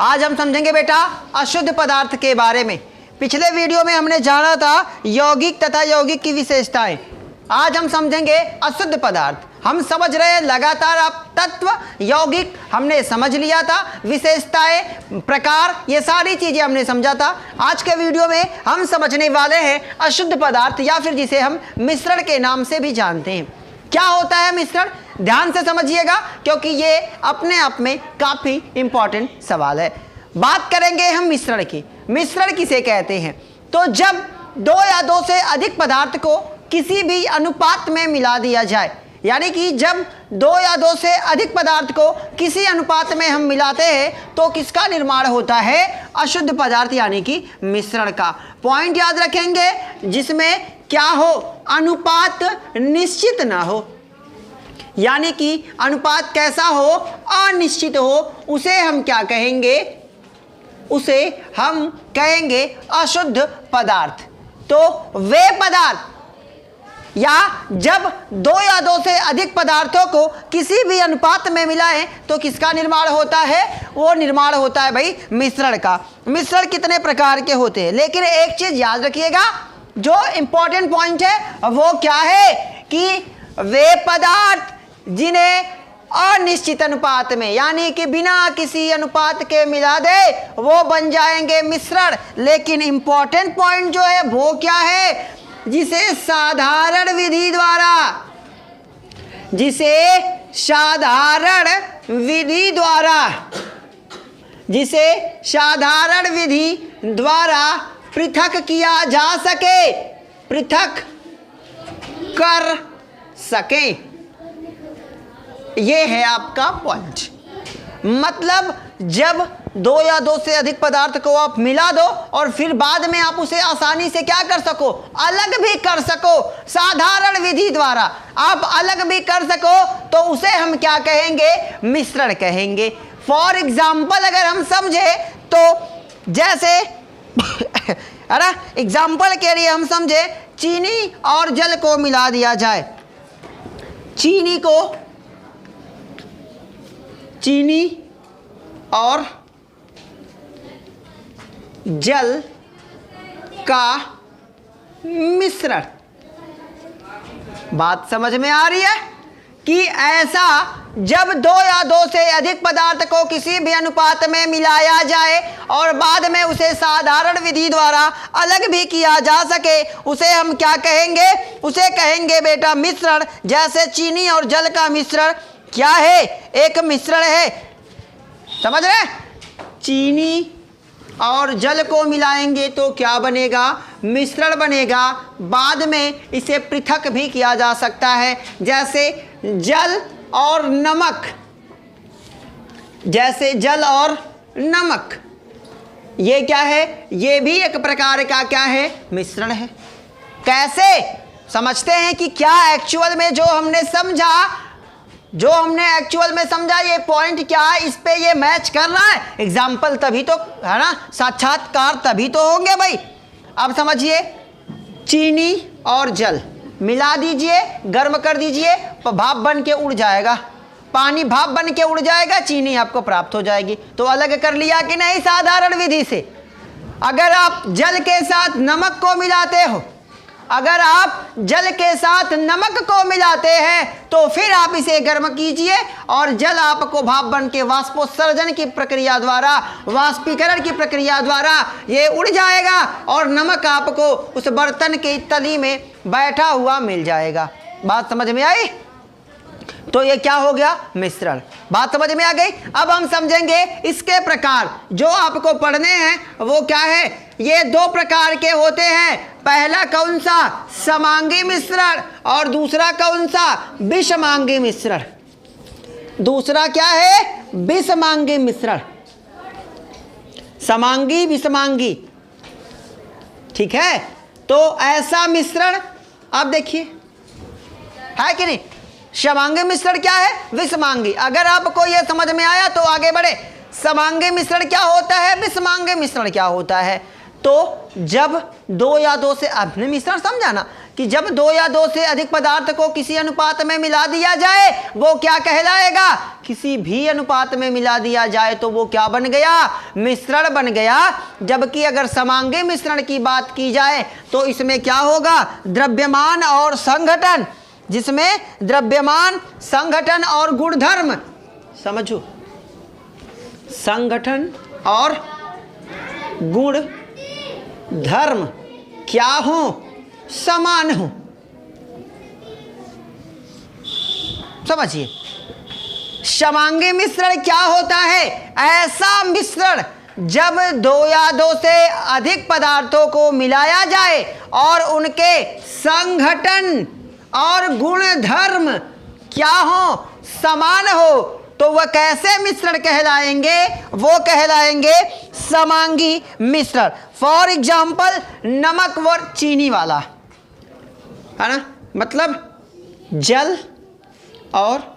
आज हम समझेंगे बेटा अशुद्ध पदार्थ के बारे में। पिछले वीडियो में हमने जाना था यौगिक तथा यौगिक की विशेषताएं। आज हम समझेंगे अशुद्ध पदार्थ। हम समझ रहे हैं लगातार आप तत्व, यौगिक हमने समझ लिया था, विशेषताएं, प्रकार, ये सारी चीजें हमने समझा था। आज के वीडियो में हम समझने वाले हैं अशुद्ध पदार्थ, या फिर जिसे हम मिश्रण के नाम से भी जानते हैं। क्या होता है मिश्रण? ध्यान से समझिएगा, क्योंकि ये अपने आप में काफी इंपॉर्टेंट सवाल है। बात करेंगे हम मिश्रण की। मिश्रण किसे कहते हैं? तो जब दो या दो से अधिक पदार्थ को किसी भी अनुपात में मिला दिया जाए, यानी कि जब दो या दो से अधिक पदार्थ को किसी अनुपात में हम मिलाते हैं तो किसका निर्माण होता है? अशुद्ध पदार्थ, यानी कि मिश्रण का। पॉइंट याद रखेंगे, जिसमें क्या हो? अनुपात निश्चित ना हो, यानी कि अनुपात कैसा हो? अनिश्चित हो। उसे हम क्या कहेंगे? उसे हम कहेंगे अशुद्ध पदार्थ। तो वे पदार्थ, या जब दो या दो से अधिक पदार्थों को किसी भी अनुपात में मिलाएं तो किसका निर्माण होता है? वो निर्माण होता है भाई मिश्रण का। मिश्रण कितने प्रकार के होते हैं, लेकिन एक चीज याद रखिएगा, जो इंपॉर्टेंट पॉइंट है वो क्या है कि वे पदार्थ जिन्हें अनिश्चित अनुपात में, यानी कि बिना किसी अनुपात के मिला दे, वो बन जाएंगे मिश्रण। लेकिन इंपॉर्टेंट पॉइंट जो है वो क्या है? जिसे साधारण विधि द्वारा, जिसे साधारण विधि द्वारा, जिसे साधारण विधि द्वारा पृथक किया जा सके, पृथक कर सके, ये है आपका पॉइंट। मतलब जब दो या दो से अधिक पदार्थ को आप मिला दो और फिर बाद में आप उसे आसानी से क्या कर सको? अलग भी कर सको। साधारण विधि द्वारा आप अलग भी कर सको तो उसे हम क्या कहेंगे? मिश्रण कहेंगे। फॉर एग्जाम्पल अगर हम समझे तो जैसे अरे एग्जाम्पल के लिए हम समझे, चीनी और जल को मिला दिया जाए। चीनी और जल का मिश्रण। बात समझ में आ रही है कि ऐसा जब दो या दो से अधिक पदार्थ को किसी भी अनुपात में मिलाया जाए और बाद में उसे साधारण विधि द्वारा अलग भी किया जा सके, उसे हम क्या कहेंगे? उसे कहेंगे बेटा मिश्रण। जैसे चीनी और जल का मिश्रण क्या है? एक मिश्रण है। समझ रहे? चीनी और जल को मिलाएंगे तो क्या बनेगा? मिश्रण बनेगा। बाद में इसे पृथक भी किया जा सकता है, जैसे जल और नमक, जैसे जल और नमक। ये क्या है? ये भी एक प्रकार का क्या है? मिश्रण है। कैसे समझते हैं कि क्या एक्चुअल में जो हमने समझा, ये पॉइंट क्या है, इस पे ये मैच कर रहा है? एग्जाम्पल तभी तो है ना, साक्षात्कार तभी तो होंगे भाई। अब समझिए, चीनी और जल मिला दीजिए, गर्म कर दीजिए, भाप बन के उड़ जाएगा। पानी भाप बन के उड़ जाएगा, चीनी आपको प्राप्त हो जाएगी। तो अलग कर लिया कि नहीं साधारण विधि से? अगर आप जल के साथ नमक को मिलाते हो, अगर आप जल के साथ नमक को मिलाते हैं तो फिर आप इसे गर्म कीजिए और जल आपको भाप बन के वाष्पोत्सर्जन की प्रक्रिया द्वारा, वाष्पीकरण की प्रक्रिया द्वारा ये उड़ जाएगा और नमक आपको उस बर्तन के तली में बैठा हुआ मिल जाएगा। बात समझ में आई? तो ये क्या हो गया? मिश्रण। बात समझ में आ गई? अब हम समझेंगे इसके प्रकार। जो आपको पढ़ने हैं वो क्या है? ये दो प्रकार के होते हैं। पहला कौन सा? समांगी मिश्रण। और दूसरा कौन सा? विषमांगी मिश्रण। दूसरा क्या है? विषमांगी मिश्रण। समांगी, विषमांगी, ठीक है। तो ऐसा मिश्रण आप देखिए, है कि नहीं? समांगी मिश्रण क्या है? विषमांगी। अगर आपको यह समझ में आया तो आगे बढ़े। समांगी मिश्रण क्या होता है? विषमांगी मिश्रण क्या होता है? तो जब दो या दो से, आपने मिश्रण समझा ना, कि जब दो या दो से अधिक पदार्थ को किसी अनुपात में मिला दिया जाए वो क्या कहलाएगा? किसी भी अनुपात में मिला दिया जाए तो वो क्या बन गया? मिश्रण बन गया। जबकि अगर समांगी मिश्रण की बात की जाए तो इसमें क्या होगा? द्रव्यमान और संघटन, जिसमें द्रव्यमान, संघटन और गुणधर्म, समझो, संगठन और गुण धर्म क्या हो? समान हो। समझिए, समांगी मिश्रण क्या होता है? ऐसा मिश्रण जब दो या दो से अधिक पदार्थों को मिलाया जाए और उनके संघटन और गुण धर्म क्या हो? समान हो, तो वह कैसे मिश्रण कहलाएंगे? वो कहलाएंगे समांगी मिश्रण। फॉर एग्जाम्पल नमक व चीनी वाला, है ना, मतलब जल और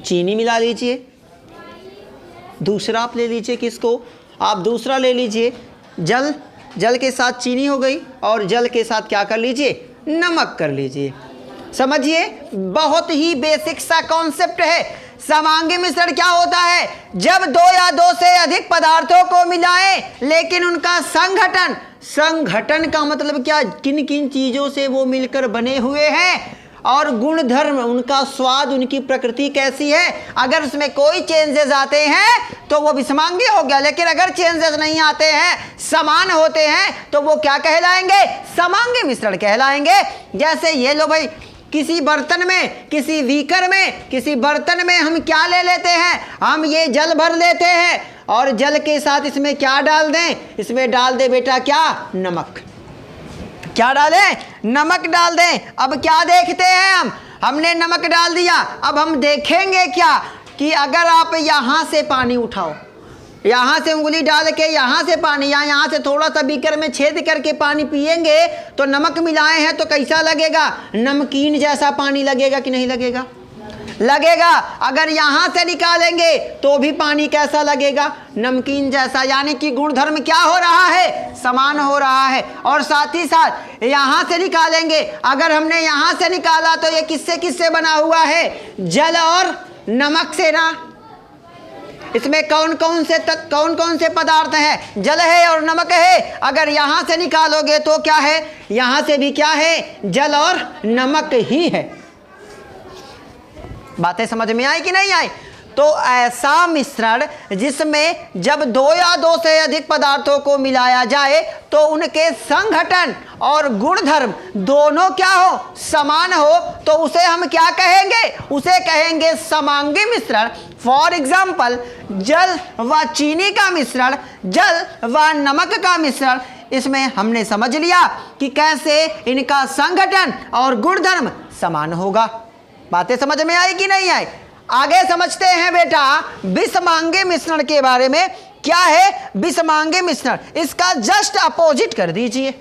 चीनी मिला लीजिए। दूसरा आप ले लीजिए, किसको? आप दूसरा ले लीजिए, जल, जल के साथ चीनी हो गई और जल के साथ क्या कर लीजिए? नमक कर लीजिए। समझिए, बहुत ही बेसिक सा कॉन्सेप्ट है। समांगी मिश्रण क्या होता है? जब दो या दो से अधिक पदार्थों को मिलाएं लेकिन उनका संघटन, संघटन का मतलब क्या? किन किन चीजों से वो मिलकर बने हुए हैं, और गुण धर्म, उनका स्वाद, उनकी प्रकृति कैसी है। अगर उसमें कोई चेंजेस आते हैं तो वो विषमांगी हो गया, लेकिन अगर चेंजेस नहीं आते हैं, समान होते हैं, तो वो क्या कहलाएंगे? समांगी मिश्रण कहलाएंगे। जैसे ये लो भाई, किसी बर्तन में, किसी बीकर में, किसी बर्तन में हम क्या ले लेते हैं? हम ये जल भर लेते हैं और जल के साथ इसमें क्या डाल दें? इसमें डाल दे बेटा क्या? नमक। क्या डालें? नमक डाल दें। अब क्या देखते हैं हम? हमने नमक डाल दिया। अब हम देखेंगे क्या कि अगर आप यहाँ से पानी उठाओ, यहाँ से उंगली डाल के यहाँ से पानी, या यहाँ से थोड़ा सा बीकर में छेद करके पानी पिएंगे तो नमक मिलाए हैं तो कैसा लगेगा? नमकीन जैसा पानी लगेगा कि नहीं लगेगा? लगेगा। अगर यहाँ से निकालेंगे तो भी पानी कैसा लगेगा? नमकीन जैसा। यानी कि गुणधर्म क्या हो रहा है? समान हो रहा है। और साथ ही साथ यहाँ से निकालेंगे, अगर हमने यहाँ से निकाला तो ये किससे किससे बना हुआ है? जल और नमक से ना। इसमें कौन कौन से पदार्थ हैं? जल है और नमक है। अगर यहाँ से निकालोगे तो क्या है? यहाँ से भी क्या है? जल और नमक ही है। बातें समझ में आई कि नहीं आई? तो ऐसा मिश्रण जिसमें जब दो या दो से अधिक पदार्थों को मिलाया जाए तो उनके संघटन और गुणधर्म दोनों क्या हो? समान हो, तो उसे हम क्या कहेंगे? उसे कहेंगे समांगी मिश्रण। फॉर एग्जाम्पल जल व चीनी का मिश्रण, जल व नमक का मिश्रण। इसमें हमने समझ लिया कि कैसे इनका संघटन और गुणधर्म समान होगा। बातें समझ में आई कि नहीं आई? आगे समझते हैं बेटा विषमांगी मिश्रण के बारे में। क्या है विषमांगी मिश्रण? इसका जस्ट अपोजिट कर दीजिए,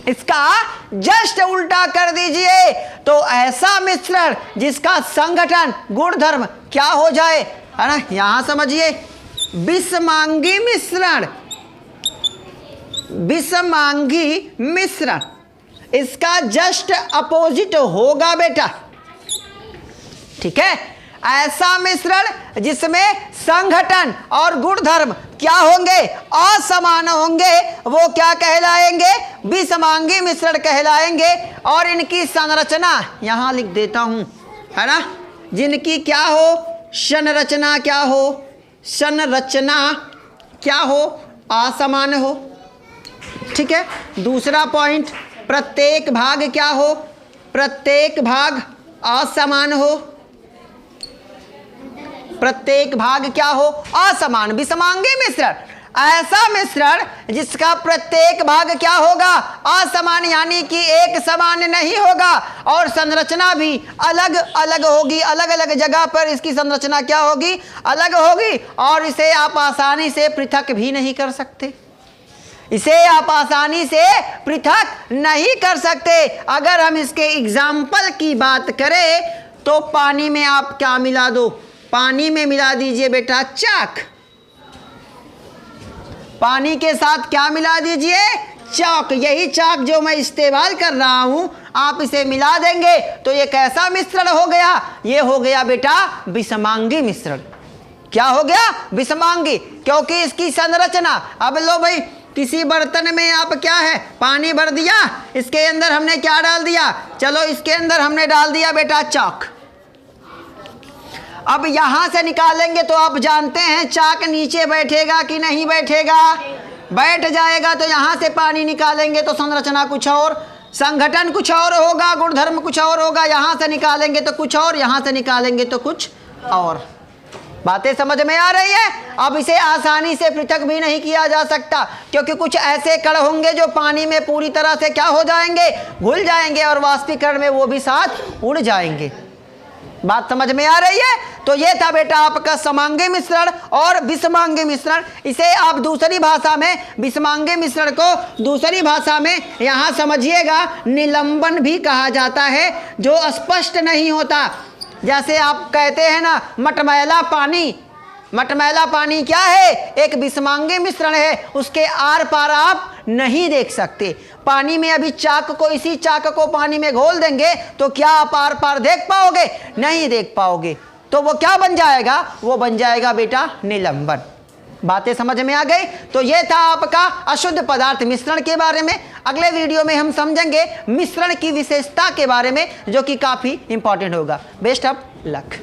इसका जस्ट उल्टा कर दीजिए। तो ऐसा मिश्रण जिसका संगठन गुणधर्म क्या हो जाए, है ना? यहां समझिए, विषमांगी मिश्रण, विषमांगी मिश्रण इसका जस्ट अपोजिट होगा बेटा। ठीक है? ऐसा मिश्रण जिसमें संघटन और गुणधर्म क्या होंगे? असमान होंगे, वो क्या कहलाएंगे? विषमांगी मिश्रण कहलाएंगे। और इनकी संरचना यहां लिख देता हूं, है ना? जिनकी क्या हो? संरचना क्या हो? संरचना क्या हो? असमान हो। ठीक है? दूसरा पॉइंट, प्रत्येक भाग क्या हो? प्रत्येक भाग असमान हो। प्रत्येक भाग क्या हो? असमान। विषमांगी मिश्रण ऐसा मिश्रण जिसका प्रत्येक भाग क्या होगा? असमान, यानी कि एक समान नहीं होगा। और संरचना भी अलग अलग होगी, अलग अलग जगह पर इसकी संरचना क्या होगी? अलग होगी। और इसे आप आसानी से पृथक भी नहीं कर सकते, इसे आप आसानी से पृथक नहीं कर सकते। अगर हम इसके एग्जाम्पल की बात करें तो पानी में आप क्या मिला दो? पानी में मिला दीजिए बेटा चाक। पानी के साथ क्या मिला दीजिए? चाक, यही चाक जो मैं इस्तेमाल कर रहा हूं, आप इसे मिला देंगे तो ये कैसा मिश्रण हो गया? ये हो गया बेटा विषमांगी मिश्रण। क्या हो गया? विषमांगी, क्योंकि इसकी संरचना, अब लो भाई, किसी बर्तन में आप क्या है, पानी भर दिया, इसके अंदर हमने क्या डाल दिया? चलो इसके अंदर हमने डाल दिया बेटा चाक। अब यहां से निकालेंगे तो आप जानते हैं चाक नीचे बैठेगा कि नहीं बैठेगा? बैठ जाएगा। तो यहां से पानी निकालेंगे तो संरचना कुछ और, संगठन कुछ और होगा, गुणधर्म कुछ और होगा। यहां से निकालेंगे तो कुछ और, यहां से निकालेंगे तो कुछ और। बातें समझ में आ रही है? अब इसे आसानी से पृथक भी नहीं किया जा सकता, क्योंकि कुछ ऐसे कण होंगे जो पानी में पूरी तरह से क्या हो जाएंगे? घुल जाएंगे, और वाष्पीकरण में वो भी साथ उड़ जाएंगे। बात समझ में आ रही है? तो ये था बेटा आपका समांगी मिश्रण और विषमांगी मिश्रण। इसे आप दूसरी भाषा में, विषमांगी मिश्रण को दूसरी भाषा में यहां समझिएगा निलंबन भी कहा जाता है, जो स्पष्ट नहीं होता। जैसे आप कहते हैं ना मटमैला पानी, मटमैला पानी क्या है? एक विषमांगी मिश्रण है, उसके आर पार आप नहीं देख सकते। पानी में अभी चाक को, इसी चाक को पानी में घोल देंगे तो क्या आप आर पार देख पाओगे? नहीं देख पाओगे। तो वो क्या बन जाएगा? वो बन जाएगा बेटा निलंबन। बातें समझ में आ गई? तो ये था आपका अशुद्ध पदार्थ मिश्रण के बारे में। अगले वीडियो में हम समझेंगे मिश्रण की विशेषता के बारे में, जो कि काफी इंपॉर्टेंट होगा। Best of luck.